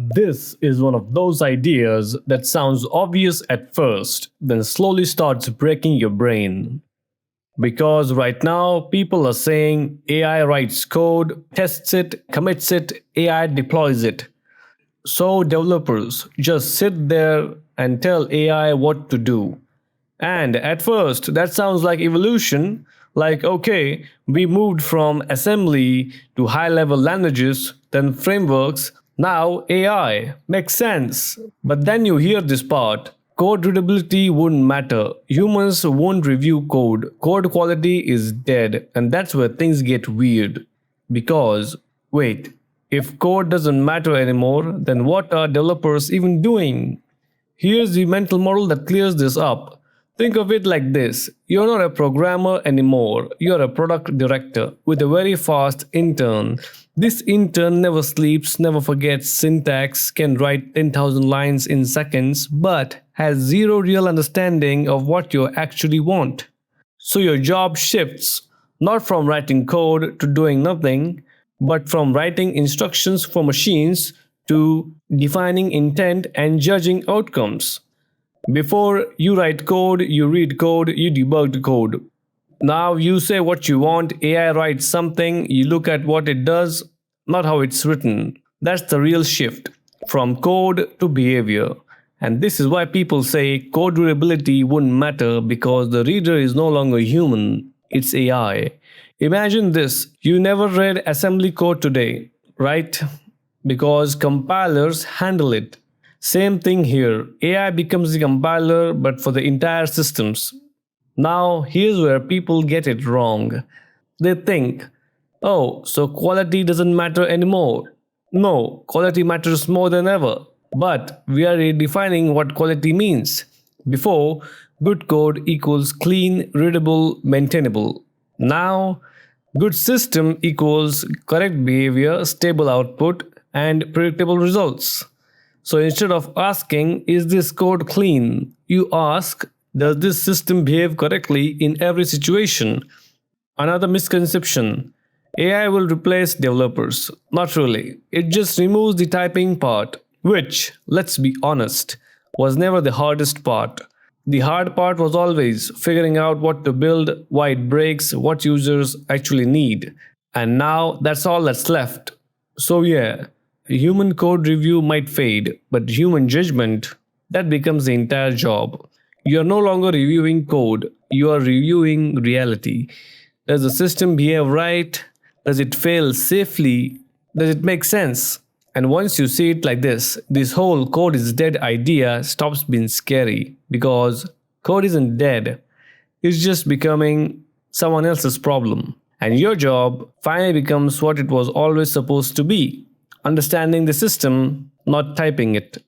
This is one of those ideas that sounds obvious at first, then slowly starts breaking your brain. Because right now, people are saying AI writes code, tests it, commits it, AI deploys it. So developers just sit there and tell AI what to do. And at first, that sounds like evolution. Like, okay, we moved from assembly to high level languages, then frameworks, now AI. Makes sense. But then you hear this part: code readability wouldn't matter. Humans won't review code. Code quality is dead. And that's where things get weird. Because, wait, if code doesn't matter anymore, then what are developers even doing? Here's the mental model that clears this up. Think of it like this: you're not a programmer anymore, you're a product director with a very fast intern. This intern never sleeps, never forgets syntax, can write 10,000 lines in seconds, but has zero real understanding of what you actually want. So your job shifts, not from writing code to doing nothing, but from writing instructions for machines to defining intent and judging outcomes. Before you write code, you read code, you debug the code. Now you say what you want, AI writes something, you look at what it does, not how it's written. That's the real shift from code to behavior. And this is why people say code readability wouldn't matter because the reader is no longer human, it's AI. Imagine this: you never read assembly code today, right? Because compilers handle it. Same thing here. AI becomes the compiler, but for the entire systems. Now, here's where people get it wrong. They think, oh, so quality doesn't matter anymore. No, quality matters more than ever. But we are redefining what quality means. Before, good code equals clean, readable, maintainable. Now, good system equals correct behavior, stable output, and predictable results. So instead of asking, is this code clean? You ask, does this system behave correctly in every situation? Another misconception: AI will replace developers. Not really. It just removes the typing part, which, let's be honest, was never the hardest part. The hard part was always figuring out what to build, why it breaks, what users actually need. And now that's all that's left. So, yeah, human code review might fade, but human judgment, that becomes the entire job. You are no longer reviewing code, you are reviewing reality. Does the system behave right? Does it fail safely? Does it make sense? And once you see it like this whole code is dead idea stops being scary because code isn't dead. It's just becoming someone else's problem. And your job finally becomes what it was always supposed to be: understanding the system, not typing it.